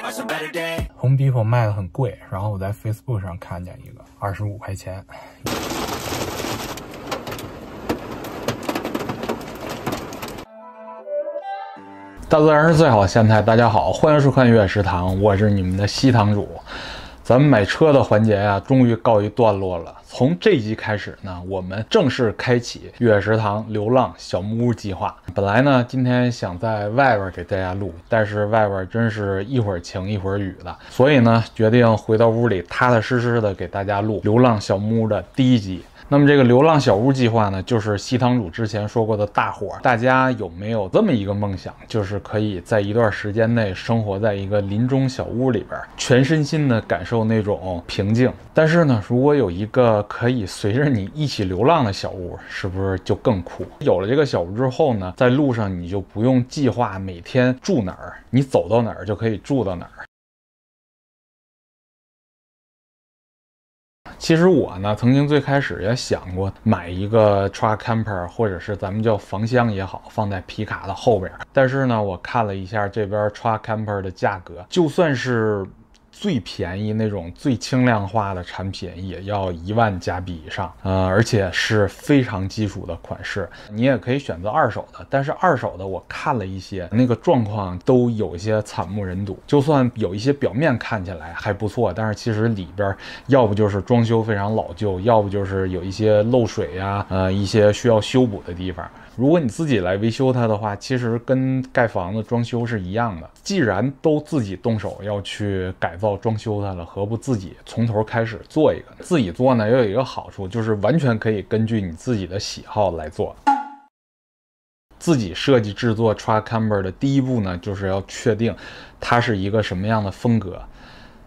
Home Depot 卖的很贵，然后我在 Facebook 上看见一个25块钱。大自然是最好的咸菜。大家好，欢迎收看越野食堂，我是你们的西堂主。咱们买车的环节呀，终于告一段落了。从这集开始呢，我们正式开启越野食堂流浪小木屋计划。本来呢，今天想在外边给大家录，但是外边真是一会儿晴一会儿雨的，所以呢，决定回到屋里踏踏实实的给大家录流浪小木屋的第一集。那么这个流浪小屋计划呢，就是西堂主之前说过的大火。大家有没有这么一个梦想，就是可以在一段时间内生活在一个林中小屋里边，全身心的感受那种平静？但是呢，如果有一个可以随着你一起流浪的小屋，是不是就更酷？有了这个小屋之后呢，在路上你就不用计划每天住哪儿，你走到哪儿就可以住到哪儿。其实我呢，曾经最开始也想过买一个 truck camper， 或者是咱们叫房箱也好，放在皮卡的后边。但是呢，我看了一下这边 truck camper 的价格，就算是最便宜那种最轻量化的产品也要1万加币以上，而且是非常基础的款式。你也可以选择二手的，但是二手的我看了一些，那个状况都有一些惨不忍睹。就算有一些表面看起来还不错，但是其实里边要不就是装修非常老旧，要不就是有一些漏水呀，一些需要修补的地方。如果你自己来维修它的话，其实跟盖房子装修是一样的。既然都自己动手要去改造装修它了，何不自己从头开始做一个？自己做呢，也有一个好处，就是完全可以根据你自己的喜好来做。自己设计制作 truck camper 的第一步呢，就是要确定它是一个什么样的风格。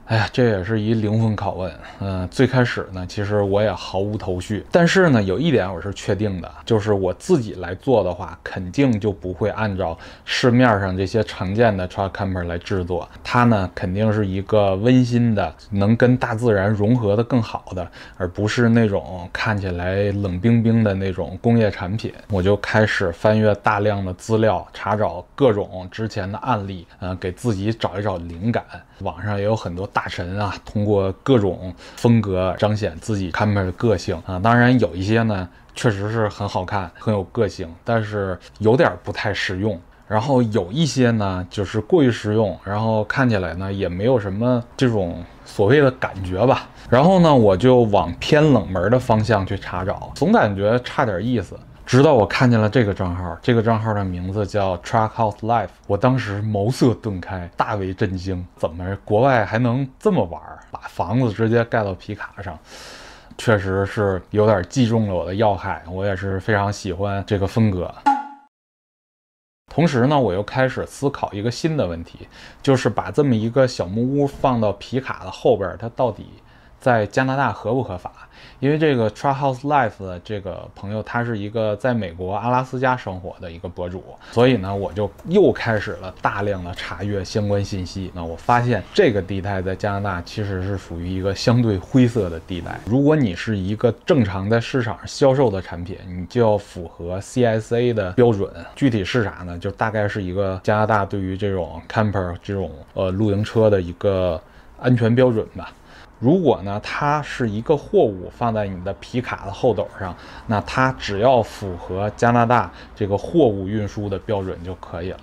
哎呀，这也是一灵魂拷问。最开始呢，其实我也毫无头绪。但是呢，有一点我是确定的，就是我自己来做的话，肯定就不会按照市面上这些常见的 truck camper 来制作。它呢，肯定是一个温馨的，能跟大自然融合的更好的，而不是那种看起来冷冰冰的那种工业产品。我就开始翻阅大量的资料，查找各种之前的案例，给自己找一找灵感。网上也有很多大神啊，通过各种风格彰显自己 camper 的个性啊。当然有一些呢，确实是很好看，很有个性，但是有点不太实用。然后有一些呢，就是过于实用，然后看起来呢也没有什么这种所谓的感觉吧。然后呢，我就往偏冷门的方向去查找，总感觉差点意思。直到我看见了这个账号，这个账号的名字叫 Truck House Life， 我当时茅塞顿开，大为震惊。怎么国外还能这么玩，把房子直接盖到皮卡上？确实是有点击中了我的要害，我也是非常喜欢这个风格。同时呢，我又开始思考一个新的问题，就是把这么一个小木屋放到皮卡的后边，它到底在加拿大合不合法？因为这个 Truck House Life 的这个朋友，他是一个在美国阿拉斯加生活的一个博主，所以呢，我就又开始了大量的查阅相关信息。那我发现这个地带在加拿大其实是属于一个相对灰色的地带。如果你是一个正常在市场上销售的产品，你就要符合 CSA 的标准。具体是啥呢？就大概是一个加拿大对于这种 camper 这种露营车的一个安全标准吧。如果呢，它是一个货物放在你的皮卡的后斗上，那它只要符合加拿大这个货物运输的标准就可以了。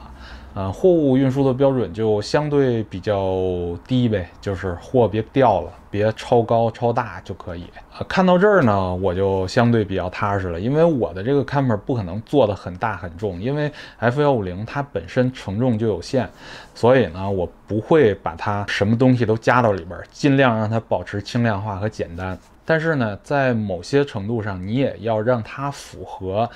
货物运输的标准就相对比较低呗，就是货别掉了，别超高超大就可以。看到这儿呢，我就相对比较踏实了，因为我的这个 camper 不可能做的很大很重，因为 F150 它本身承重就有限，所以呢，我不会把它什么东西都加到里边，尽量让它保持轻量化和简单。但是呢，在某些程度上，你也要让它符合，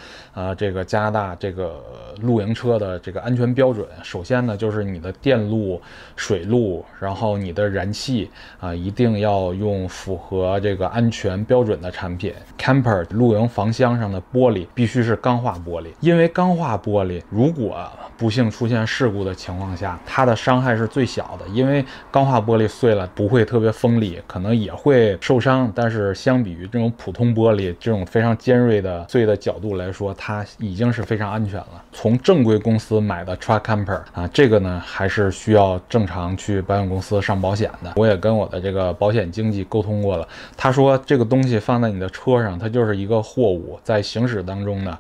这个加拿大这个露营车的这个安全标准。首先呢，就是你的电路、水路，然后你的燃气一定要用符合这个安全标准的产品。Camper 露营房厢上的玻璃必须是钢化玻璃，因为钢化玻璃如果不幸出现事故的情况下，它的伤害是最小的，因为钢化玻璃碎了不会特别锋利，可能也会受伤，但是相比于这种普通玻璃这种非常尖锐的碎的角度来说，它已经是非常安全了。从正规公司买的 Truck Camper 这个呢还是需要正常去保险公司上保险的。我也跟我的这个保险经纪沟通过了，他说这个东西放在你的车上，它就是一个货物，在行驶当中呢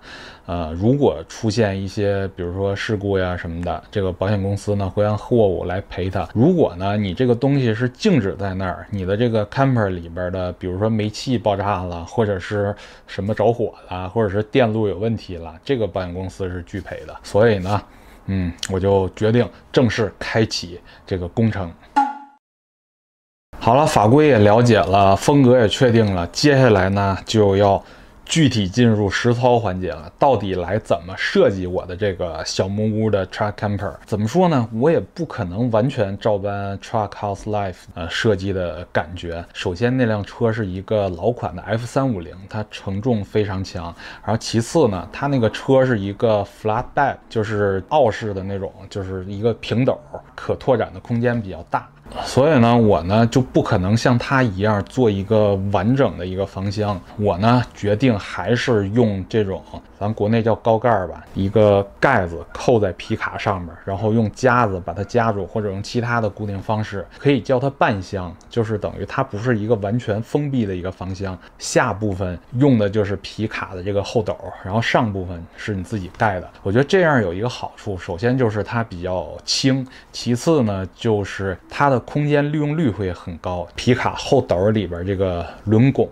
如果出现一些比如说事故呀什么的，这个保险公司呢会按货物来赔它。如果呢你这个东西是静止在那儿，你的这个 camper 里边的比如说煤气爆炸了，或者是什么着火了，或者是电路有问题了，这个保险公司是拒赔的。所以呢我就决定正式开启这个工程。好了，法规也了解了，风格也确定了，接下来呢就要具体进入实操环节了，到底来怎么设计我的这个小木屋的 Truck Camper？ 怎么说呢？我也不可能完全照搬 Truck House Life 设计的感觉。首先，那辆车是一个老款的 F350，它承重非常强。然后其次呢，它那个车是一个 flatbed， 就是澳式的那种，就是一个平斗，可拓展的空间比较大。所以呢，我呢就不可能像它一样做一个完整的一个房厢，我呢决定还是用这种咱国内叫高盖吧，一个盖子扣在皮卡上面，然后用夹子把它夹住，或者用其他的固定方式，可以叫它半箱，就是等于它不是一个完全封闭的一个房厢，下部分用的就是皮卡的这个后斗，然后上部分是你自己盖的。我觉得这样有一个好处，首先就是它比较轻，其次呢就是它的空间利用率会很高，皮卡后斗里边这个轮拱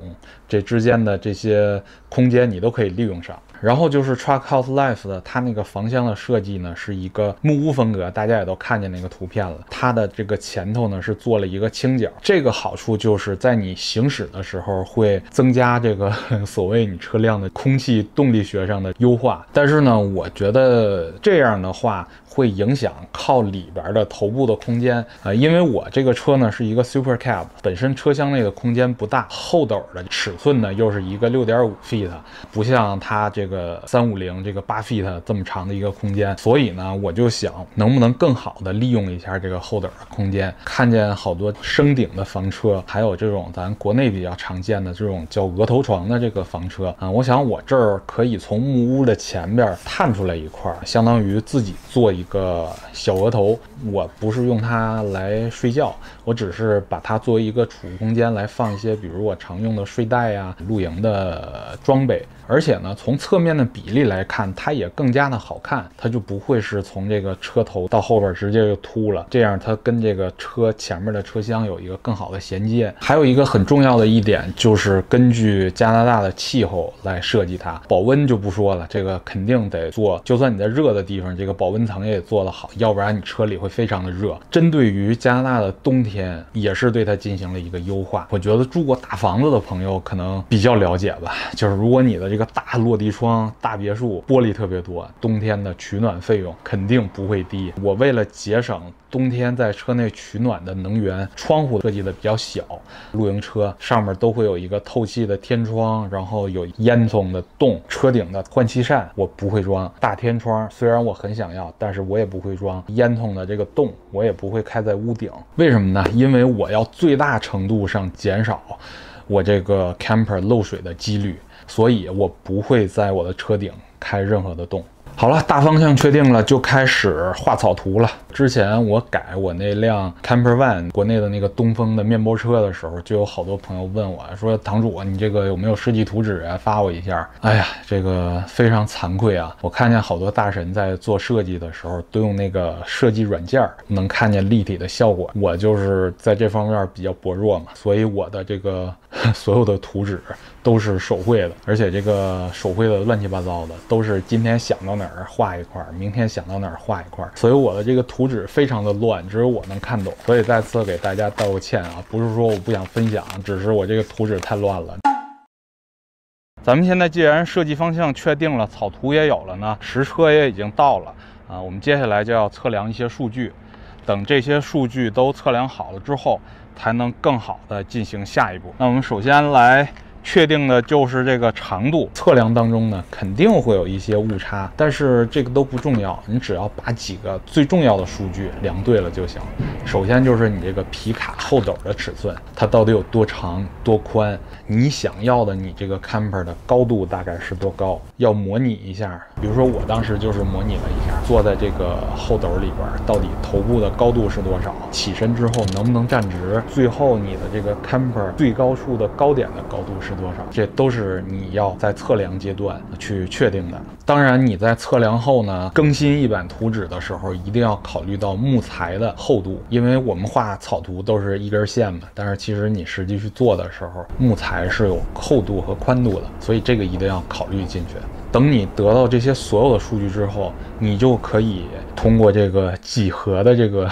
这之间的这些空间你都可以利用上。然后就是 Truck House Life 的它那个房厢的设计呢是一个木屋风格，大家也都看见那个图片了，它的这个前头呢是做了一个倾角，这个好处就是在你行驶的时候会增加这个所谓你车辆的空气动力学上的优化。但是呢我觉得这样的话会影响靠里边的头部的空间因为我这个车呢是一个 Super Cab， 本身车厢内的空间不大，后斗的尺寸呢又是一个 6.5 feet， 不像它这个350这个8 feet 这么长的一个空间，所以呢我就想能不能更好的利用一下这个后斗的空间。看见好多升顶的房车，还有这种咱国内比较常见的这种叫额头床的这个房车我想我这儿可以从木屋的前边探出来一块，相当于自己做一个小额头。我不是用它来睡觉，我只是把它作为一个储物空间来放一些比如我常用的睡袋呀、露营的装备。而且呢从侧面的比例来看它也更加的好看，它就不会是从这个车头到后边直接就秃了，这样它跟这个车前面的车厢有一个更好的衔接。还有一个很重要的一点就是根据加拿大的气候来设计它，保温就不说了，这个肯定得做，就算你在热的地方这个保温层也做得好，要不然你车里会非常的热。针对于加拿大的冬天也是对它进行了一个优化。我觉得住过大房子的朋友可能比较了解吧，就是如果你的这个大落地窗、大别墅玻璃特别多，冬天的取暖费用肯定不会低。我为了节省冬天在车内取暖的能源，窗户设计的比较小，露营车上面都会有一个透气的天窗，然后有烟囱的洞，车顶的换气扇我不会装，大天窗虽然我很想要，但是我也不会装，烟囱的这个洞我也不会开在屋顶。为什么呢？因为我要最大程度上减少我这个 camper 漏水的几率，所以我不会在我的车顶开任何的洞。好了，大方向确定了，就开始画草图了。之前我改我那辆 Camper Van 国内的那个东风的面包车的时候，就有好多朋友问我说，堂主你这个有没有设计图纸啊，发我一下。哎呀，这个非常惭愧啊，我看见好多大神在做设计的时候都用那个设计软件能看见立体的效果，我就是在这方面比较薄弱嘛，所以我的这个所有的图纸都是手绘的，而且这个手绘的乱七八糟的，都是今天想到哪儿画一块，明天想到哪儿画一块，所以我的这个图纸非常的乱，只有我能看懂。所以再次给大家道个歉啊，不是说我不想分享，只是我这个图纸太乱了。咱们现在既然设计方向确定了，草图也有了呢，实车也已经到了我们接下来就要测量一些数据。等这些数据都测量好了之后，才能更好的进行下一步。那我们首先来确定的就是这个长度，测量当中呢肯定会有一些误差，但是这个都不重要，你只要把几个最重要的数据量对了就行。首先就是你这个皮卡后斗的尺寸，它到底有多长多宽，你想要的你这个 camper 的高度大概是多高，要模拟一下。比如说我当时就是模拟了一下，坐在这个后斗里边到底头部的高度是多少，起身之后能不能站直，最后你的这个 camper 最高处的高点的高度是多少，这都是你要在测量阶段去确定的。当然你在测量后呢，更新一版图纸的时候一定要考虑到木材的厚度，因为我们画草图都是一根线嘛，但是其实你实际去做的时候，木材是有厚度和宽度的，所以这个一定要考虑进去。等你得到这些所有的数据之后，你就可以通过这个几何的这个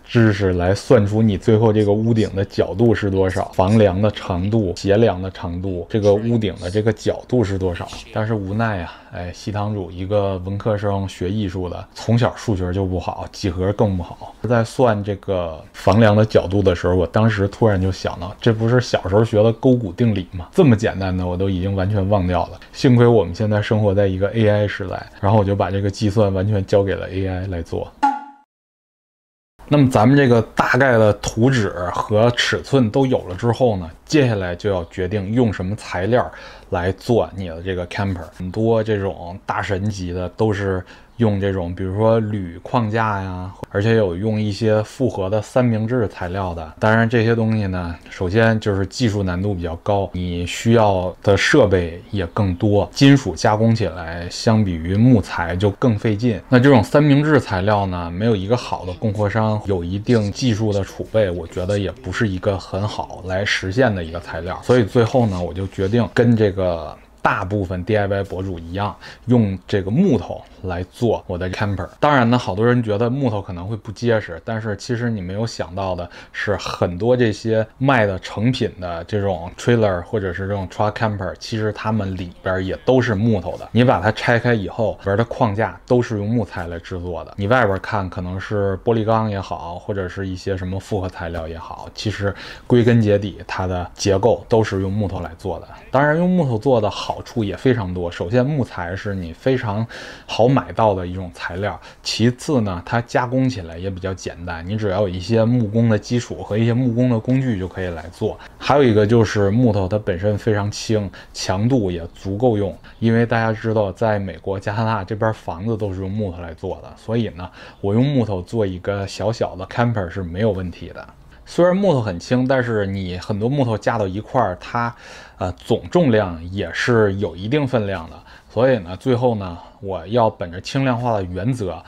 知识来算出你最后这个屋顶的角度是多少，房梁的长度、斜梁的长度，这个屋顶的这个角度是多少。但是无奈啊，西堂主一个文科生学艺术的，从小数学就不好，几何更不好。在算这个房梁的角度的时候，我当时突然就想到，这不是小时候学的勾股定理吗？这么简单的我都已经完全忘掉了。幸亏我们现在生活在一个 AI 时代，然后我就把这个计算完全交给了 AI 来做。那么咱们这个大概的图纸和尺寸都有了之后呢，接下来就要决定用什么材料来做你的这个 camper。很多这种大神级的都是用这种比如说铝框架呀，而且有用一些复合的三明治材料的。当然这些东西呢，首先就是技术难度比较高，你需要的设备也更多，金属加工起来相比于木材就更费劲。那这种三明治材料呢，没有一个好的供货商有一定技术的储备，我觉得也不是一个很好来实现的一个材料。所以最后呢，我就决定跟这个大部分 DIY 博主一样，用这个木头来做我的 camper。当然呢，好多人觉得木头可能会不结实，但是其实你没有想到的是，很多这些卖的成品的这种 trailer 或者是这种 truck camper， 其实它们里边也都是木头的。你把它拆开以后，里边的框架都是用木材来制作的。你外边看可能是玻璃钢也好，或者是一些什么复合材料也好，其实归根结底它的结构都是用木头来做的。当然用木头做的好处也非常多，首先木材是你非常好买到的一种材料，其次呢，它加工起来也比较简单，你只要有一些木工的基础和一些木工的工具就可以来做。还有一个就是木头它本身非常轻，强度也足够用，因为大家知道在美国加拿大这边房子都是用木头来做的，所以呢，我用木头做一个小小的 camper 是没有问题的。虽然木头很轻，但是你很多木头加到一块儿，它总重量也是有一定分量的。所以呢，最后呢，我要本着轻量化的原则，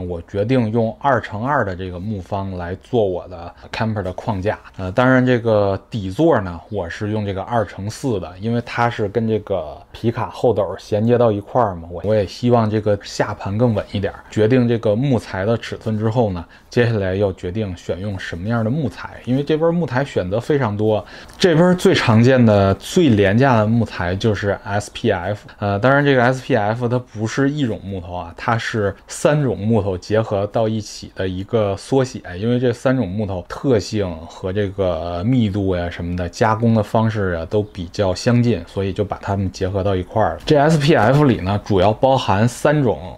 我决定用2×2的这个木方来做我的 camper 的框架。当然这个底座呢，我是用这个2×4的，因为它是跟这个皮卡后斗衔接到一块儿嘛，我也希望这个下盘更稳一点。决定这个木材的尺寸之后呢，接下来要决定选用什么样的木材，因为这边木材选择非常多。这边最常见的、最廉价的木材就是 SPF。当然这个 SPF 它不是一种木头啊，它是3种木头结合到一起的一个缩写，因为这3种木头特性和这个密度呀什么的，加工的方式啊都比较相近，所以就把它们结合到一块儿了。这 SPF 里呢，主要包含3种。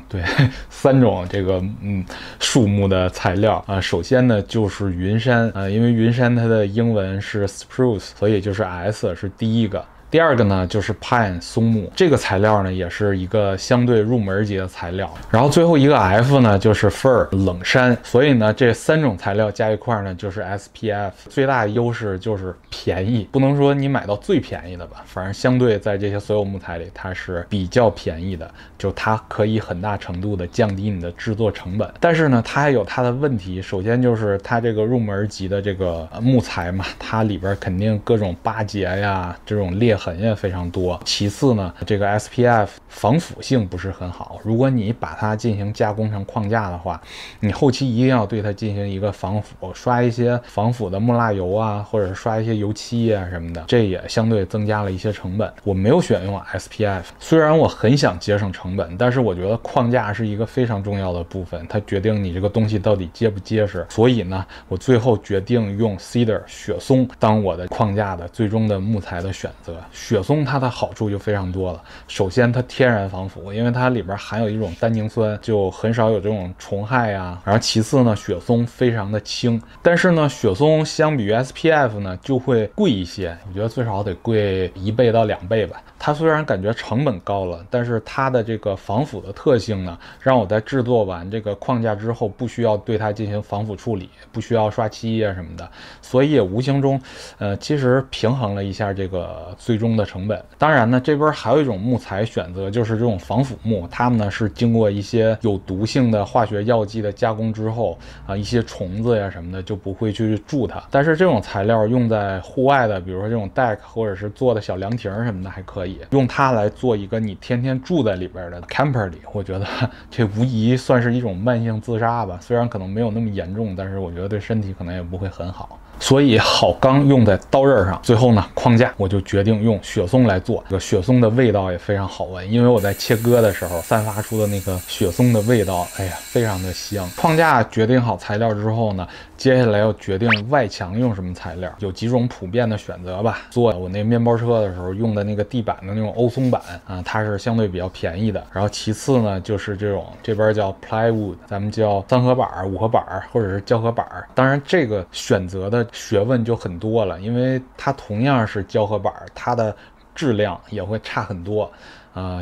对，3种这个树木的材料啊。首先呢就是云杉因为云杉它的英文是 spruce， 所以就是 S 是第一个。第二个呢就是 pine 松木，这个材料呢也是一个相对入门级的材料。然后最后一个 F 呢就是 fir 冷杉，所以呢这3种材料加一块呢就是 SPF。最大的优势就是便宜，不能说你买到最便宜的吧，反正相对在这些所有木材里它是比较便宜的，就它可以很大程度的降低你的制作成本。但是呢它还有它的问题，首先就是它这个入门级的这个木材嘛，它里边肯定各种巴结呀，这种裂痕也非常多。其次呢，这个 SPF 防腐性不是很好，如果你把它进行加工成框架的话，你后期一定要对它进行一个防腐，刷一些防腐的木蜡油啊，或者是刷一些油漆啊什么的，这也相对增加了一些成本。我没有选用 SPF， 虽然我很想节省成本，但是我觉得框架是一个非常重要的部分，它决定你这个东西到底结不结实。所以呢，我最后决定用 Cedar 雪松当我的框架的最终的木材的选择。雪松它的好处就非常多了，首先它天然防腐，因为它里边含有一种单宁酸，就很少有这种虫害啊。然后其次呢，雪松非常的轻，但是呢，雪松相比于 SPF 呢就会贵一些，我觉得最少得贵1倍到2倍吧。它虽然感觉成本高了，但是它的这个防腐的特性呢，让我在制作完这个框架之后，不需要对它进行防腐处理，不需要刷漆啊什么的，所以也无形中，其实平衡了一下这个最终的成本。当然呢，这边还有一种木材选择，就是这种防腐木，它们呢是经过一些有毒性的化学药剂的加工之后啊，一些虫子呀什么的就不会去蛀它。但是这种材料用在户外的，比如说这种 deck 或者是做的小凉亭什么的还可以。用它来做一个你天天住在里边的 camper 里，我觉得这无疑算是一种慢性自杀吧。虽然可能没有那么严重，但是我觉得对身体可能也不会很好。所以好钢用在刀刃上，最后呢，框架我就决定用雪松来做。这个雪松的味道也非常好闻，因为我在切割的时候散发出的那个雪松的味道，哎呀，非常的香。框架决定好材料之后呢，接下来要决定外墙用什么材料，有几种普遍的选择吧。做我那面包车的时候用的那个地板的那种欧松板啊，它是相对比较便宜的。然后其次呢，就是这边叫 plywood， 咱们叫3合板、5合板或者是胶合板。当然这个选择的学问就很多了，因为它同样是胶合板，它的质量也会差很多，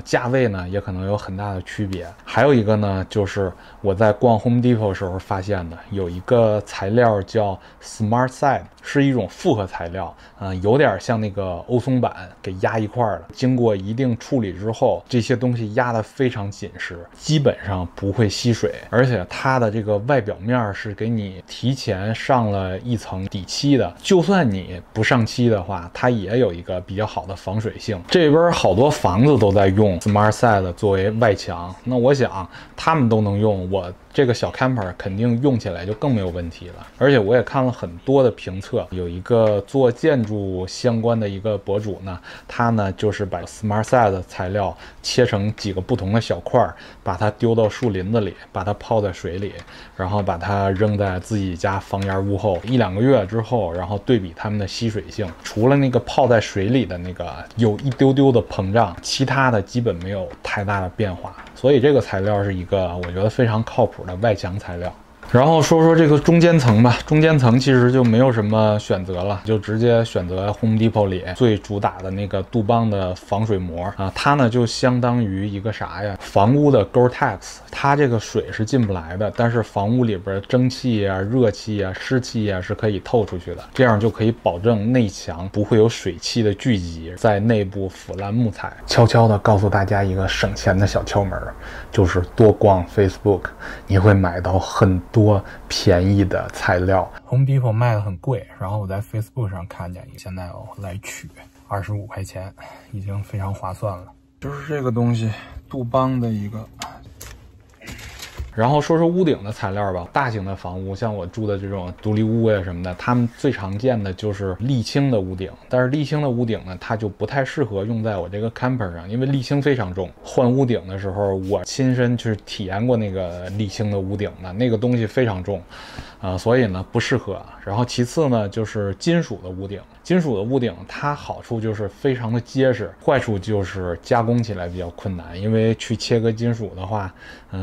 价位呢也可能有很大的区别。还有一个呢，就是我在逛 Home Depot 时候发现的，有一个材料叫 Smart Side， 是一种复合材料，有点像那个欧松板给压一块了。经过一定处理之后，这些东西压得非常紧实，基本上不会吸水，而且它的这个外表面是给你提前上了一层底漆的，就算你不上漆的话，它也有一个比较好的防水性。这边好多房子都在用 Smart Side 作为外墙，那我想他们都能用，我这个小 camper 肯定用起来就更没有问题了。而且我也看了很多的评测，有一个做建筑相关的一个博主呢，他呢就是把 Smart Side 材料切成几个不同的小块，把它丢到树林子里，把它泡在水里，然后把它扔在自己家房檐屋后，1-2个月之后，然后对比它们的吸水性，除了那个泡在水里的那个有一丢丢的膨胀，其他的基本没有太大的变化。所以这个材料是一个我觉得非常靠谱的外墙材料。然后说说这个中间层吧，中间层其实就没有什么选择了，就直接选择 Home Depot 里最主打的那个杜邦的防水膜啊，它呢就相当于一个啥呀？房屋的 Gore-Tex， 它这个水是进不来的，但是房屋里边蒸汽啊、热气啊、湿气啊是可以透出去的，这样就可以保证内墙不会有水汽的聚集，在内部腐烂木材。悄悄的告诉大家一个省钱的小窍门，就是多逛 Facebook， 你会买到很多便宜的材料。 Home Depot 卖的很贵，然后我在 Facebook 上看见，现在我来取25块钱，已经非常划算了。就是这个东西，杜邦的一个。然后说说屋顶的材料吧，大型的房屋，像我住的这种独立屋呀什么的，他们最常见的就是沥青的屋顶。但是沥青的屋顶呢，它就不太适合用在我这个 camper 上，因为沥青非常重。换屋顶的时候，我亲身去体验过那个沥青的屋顶的，那个东西非常重，所以呢不适合。然后其次呢，就是金属的屋顶。金属的屋顶它好处就是非常的结实，坏处就是加工起来比较困难，因为去切割金属的话，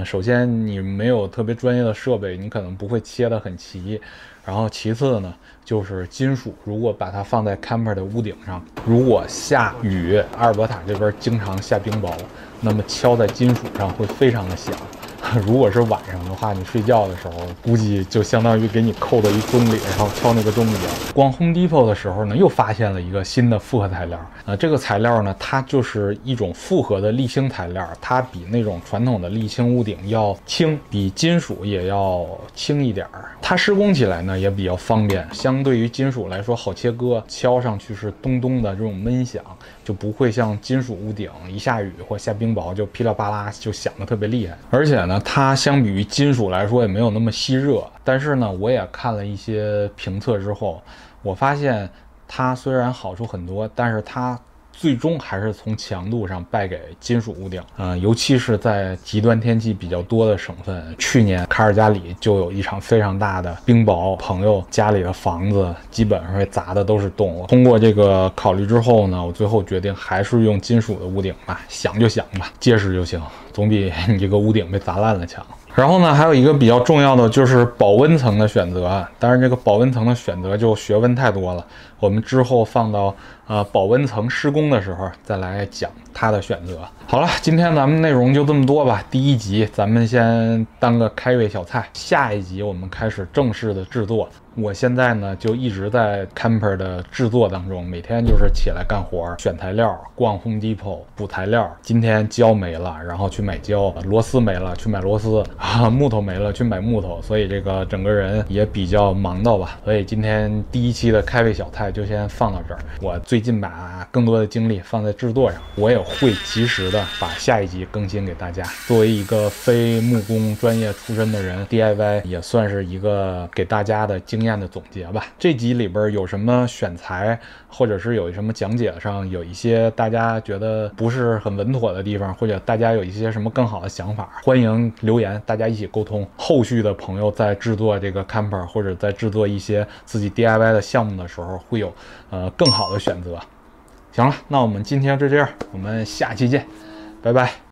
首先你没有特别专业的设备，你可能不会切得很齐。然后其次呢，就是金属如果把它放在 camper 的屋顶上，如果下雨，阿尔伯塔这边经常下冰雹，那么敲在金属上会非常的响。如果是晚上的话，你睡觉的时候估计就相当于给你扣到一钟里，然后敲那个钟一样。逛 Home Depot 的时候呢，又发现了一个新的复合材料。这个材料呢，它就是一种复合的沥青材料，它比那种传统的沥青屋顶要轻，比金属也要轻一点。它施工起来呢也比较方便，相对于金属来说好切割，敲上去是咚咚的这种闷响，就不会像金属屋顶一下雨或下冰雹就噼里啪啦就响得特别厉害。而且呢，它相比于金属来说也没有那么吸热。但是呢，我也看了一些评测之后，我发现它虽然好处很多，但是它最终还是从强度上败给金属屋顶，尤其是在极端天气比较多的省份。去年卡尔加里就有一场非常大的冰雹，朋友家里的房子基本上被砸的都是洞。通过这个考虑之后呢，我最后决定还是用金属的屋顶吧，响就响吧，结实就行，总比你这个屋顶被砸烂了强。然后呢，还有一个比较重要的就是保温层的选择，当然这个保温层的选择就学问太多了，我们之后放到保温层施工的时候再来讲它的选择。好了，今天咱们内容就这么多吧。第一集咱们先当个开胃小菜，下一集我们开始正式的制作。我现在呢就一直在 camper 的制作当中，每天就是起来干活，选材料，逛 Home Depot 补材料。今天胶没了，然后去买胶；螺丝没了，去买螺丝；木头没了，去买木头。所以这个整个人也比较忙到吧。所以今天第一期的开胃小菜就先放到这儿。我最近把更多的精力放在制作上，我也会及时的把下一集更新给大家。作为一个非木工专业出身的人 ，DIY 也算是一个给大家的经验的总结吧。这集里边有什么选材，或者是有什么讲解上有一些大家觉得不是很稳妥的地方，或者大家有一些什么更好的想法，欢迎留言，大家一起沟通。后续的朋友在制作这个 camper 或者在制作一些自己 DIY 的项目的时候，会有更好的选择。行了，那我们今天就这样，我们下期见，拜拜。